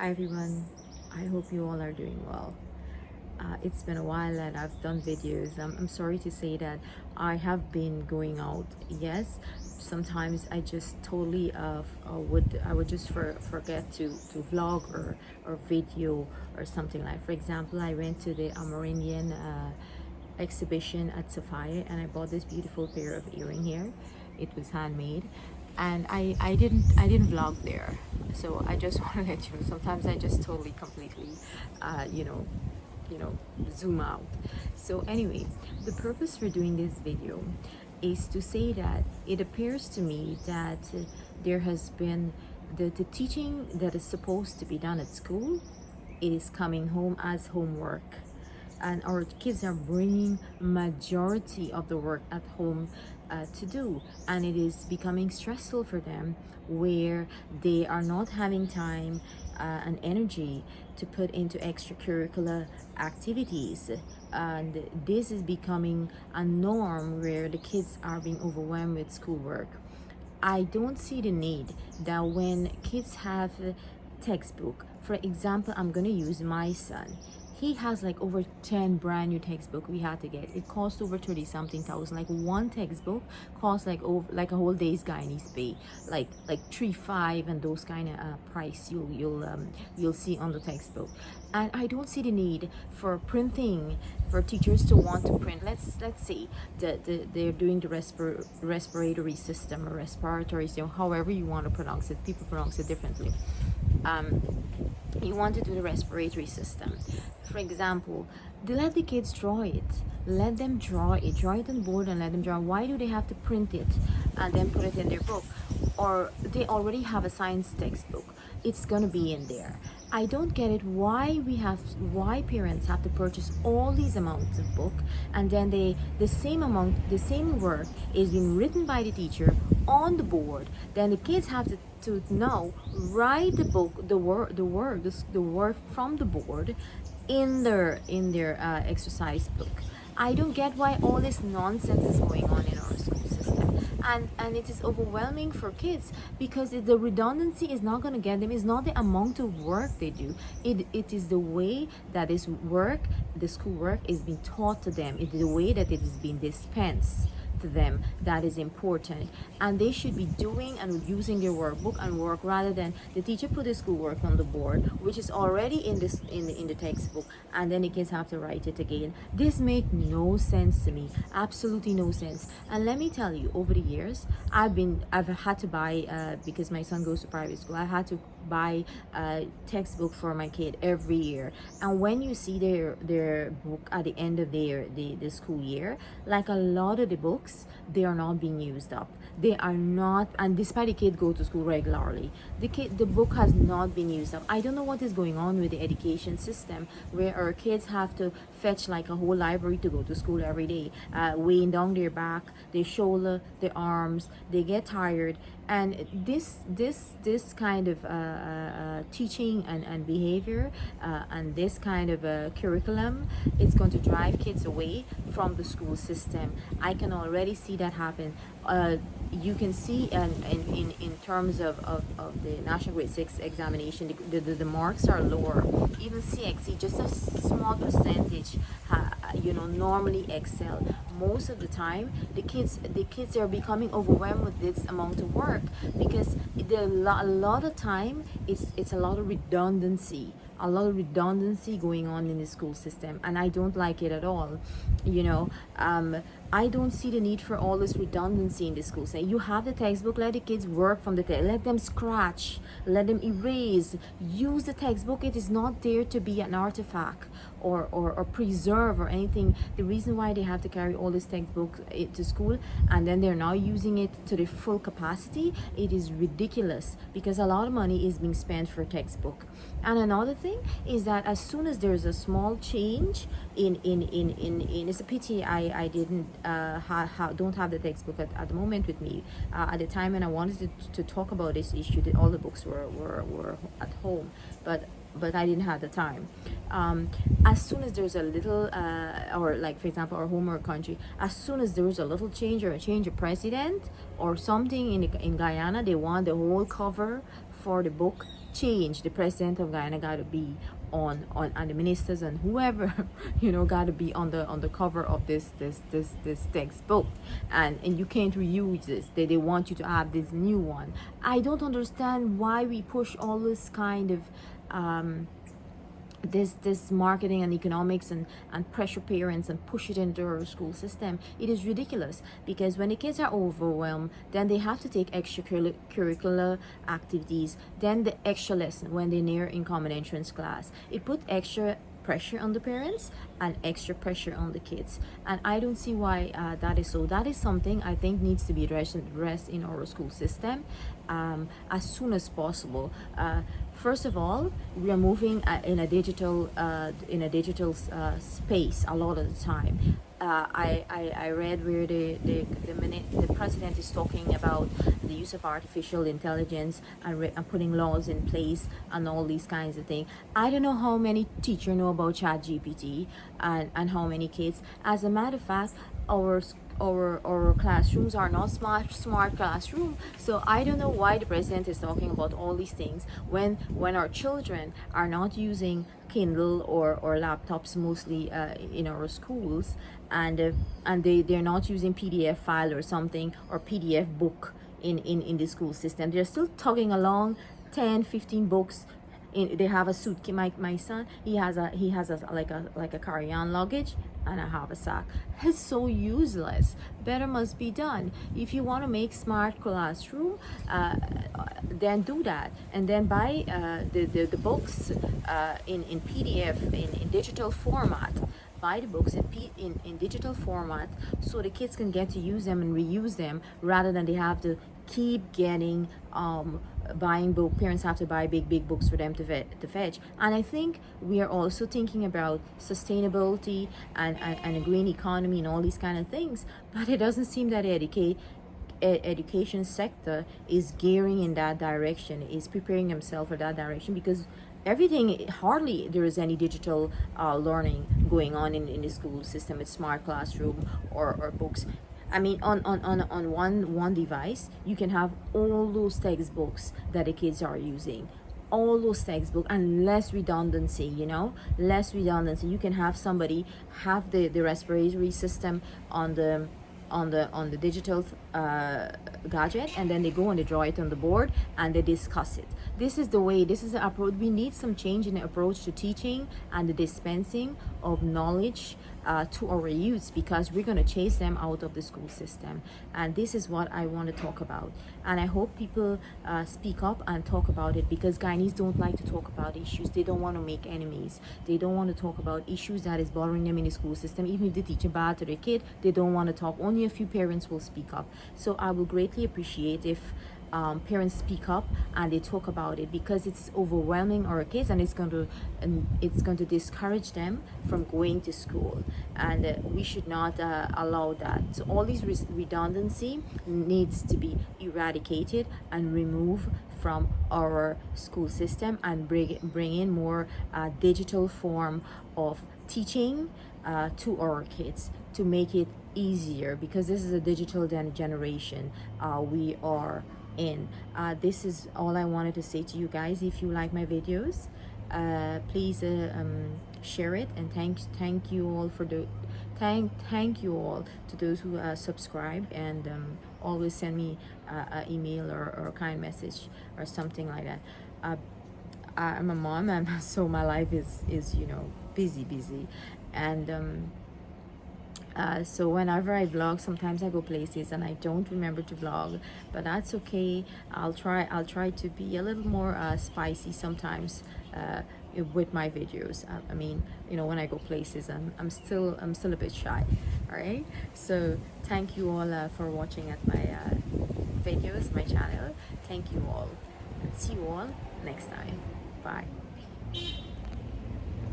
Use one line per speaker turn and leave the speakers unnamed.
Hi everyone, I hope you all are doing well. It's been a while that I've done videos. I'm sorry to say that I have been going out. Yes, sometimes I just totally would just forget to vlog or video or something like. For example, I went to the Amerindian exhibition at Sophia and I bought this beautiful pair of earring here. It was handmade, and I didn't vlog there, so I just want to let you know sometimes I just totally completely uh, you know zoom out. So anyway, the purpose for doing this video is to say that it appears to me that there has been the teaching that is supposed to be done at school, it is coming home as homework, and our kids are bringing majority of the work at home to do, and it is becoming stressful for them, where they are not having time and energy to put into extracurricular activities, and this is becoming a norm where the kids are being overwhelmed with schoolwork. I don't see the need that when kids have a textbook, for example, I'm gonna use my son. He has like over 10 brand new textbook we had to get. It cost over 30 something thousand. Like one textbook costs like over like a whole day's Guyanese pay, like 3-5 and those kind of price you'll see on the textbook. And I don't see the need for printing, for teachers to want to print. Let's say they're doing the respiratory system or respiratory system, however you want to pronounce it. People pronounce it differently. um, you want to do the respiratory system. For example, they let the kids draw it. Let them draw it on the board and let them draw. Why do they have to print it and then put it in their book? Or they already have a science textbook. It's gonna be in there. I don't get it why parents have to purchase all these amounts of book, and then the same work is being written by the teacher on the board. Then the kids have to now write the work from the board in their exercise book. I don't get why all this nonsense is going on in our school system, and it is overwhelming for kids because the redundancy is not going to get them. It's not the amount of work they do. It is the way that this work, the school work, is being taught to them. It is the way that it is being dispensed to them that is important, and they should be doing and using their workbook and work rather than the teacher put the schoolwork on the board, which is already in the textbook, and then the kids have to write it again. This made no sense to me, absolutely no sense. And let me tell you, over the years I've had to buy because my son goes to private school, I had to buy a textbook for my kid every year. And when you see their book at the end of the school year, like a lot of the books, they are not being used up. They are not, and despite the kid go to school regularly, the book has not been used up. I don't know what is going on with the education system, where our kids have to fetch like a whole library to go to school every day, weighing down their back, their shoulder, their arms. They get tired, and this kind of teaching and behavior and this kind of curriculum, it's going to drive kids away from the school system. I can already see that happen. You can see in terms of the National Grade 6 examination, the marks are lower. Even CXC, just a small percentage normally excel. Most of the time the kids are becoming overwhelmed with this amount of work because a lot of time it's a lot of redundancy, going on in the school system, and I don't like it at all. I don't see the need for all this redundancy in the school. Say you have the textbook, let the kids work from the text, let them scratch, let them erase, use the textbook. It is not there to be an artifact or preserve or anything. The reason why they have to carry all this textbook to school and then they're now using it to the full capacity, it is ridiculous because a lot of money is being spent for textbook. And another thing is that as soon as there's a small change in it's a pity I didn't don't have the textbook at the moment with me. At the time when I wanted to talk about this issue, that all the books were at home, but I didn't have the time. As soon as there's a little or like for example our homework country, as soon as there's a little change or a change of president or something in Guyana, they want the whole cover for the book change. The president of Guyana got to be on and the ministers and whoever got to be on the cover of this textbook, and you can't reuse this. They want you to have this new one. I don't understand why we push all this kind of this marketing and economics and pressure parents and push it into our school system. It is ridiculous, because when the kids are overwhelmed, then they have to take extracurricular activities, then the extra lesson when they're near in common entrance class. It put extra pressure on the parents and extra pressure on the kids, and I don't see why that is so. That is something I think needs to be addressed in our school system as soon as possible. First of all, we are moving in a digital space a lot of the time. I read where the president is talking about the use of artificial intelligence and putting laws in place and all these kinds of things. I don't know how many teachers know about ChatGPT and how many kids. As a matter of fact, our classrooms are not smart classroom, so I don't know why the president is talking about all these things when our children are not using Kindle or laptops mostly in our schools, and they're not using PDF file or something, or PDF book in the school system. They're still tugging along 10-15 books. They have a suitcase. My son, he has a like a carry-on luggage and a haversack. It's so useless. Better must be done. If you want to make smart classroom, then do that, and then buy the books in PDF in digital format. Buy the books in digital format, so the kids can get to use them and reuse them, rather than they have to keep getting buying book. Parents have to buy big books for them to fetch. And I think we are also thinking about sustainability and a green economy and all these kind of things, but it doesn't seem that the education sector is gearing in that direction, is preparing themselves for that direction, because everything, hardly there is any digital learning going on in the school system. It's smart classroom or books. I mean, on one device, you can have all those textbooks that the kids are using, all those textbooks, and less redundancy. Less redundancy. You can have somebody have the respiratory system on the digital gadget, and then they go and they draw it on the board and they discuss it. This is the approach. We need some change in the approach to teaching and the dispensing of knowledge to our youths, because we're going to chase them out of the school system. And this is what I want to talk about, and I hope people speak up and talk about it, because Guyanese don't like to talk about issues. They don't want to make enemies. They don't want to talk about issues that is bothering them in the school system. Even if they teach a bad to their kid, they don't want to talk. Only a few parents will speak up. So I will greatly appreciate if parents speak up and they talk about it, because it's overwhelming our kids, and it's going to discourage them from going to school, and we should not allow that. So all these redundancy needs to be eradicated and removed from our school system, and bring in more digital form of teaching to our kids, to make it easier, because this is a digital generation we are in. This is all I wanted to say to you guys. If you like my videos, please share it, and thank you all for thank you all to those who subscribe, and always send me an email or a kind message or something like that. I'm a mom, and so my life is busy, and so whenever I vlog, sometimes I go places and I don't remember to vlog, but that's okay. I'll try to be a little more spicy sometimes with my videos. I mean, when I go places, I'm still a bit shy. All right, so thank you all for watching at my videos, my channel. Thank you all, and see you all next time. Bye.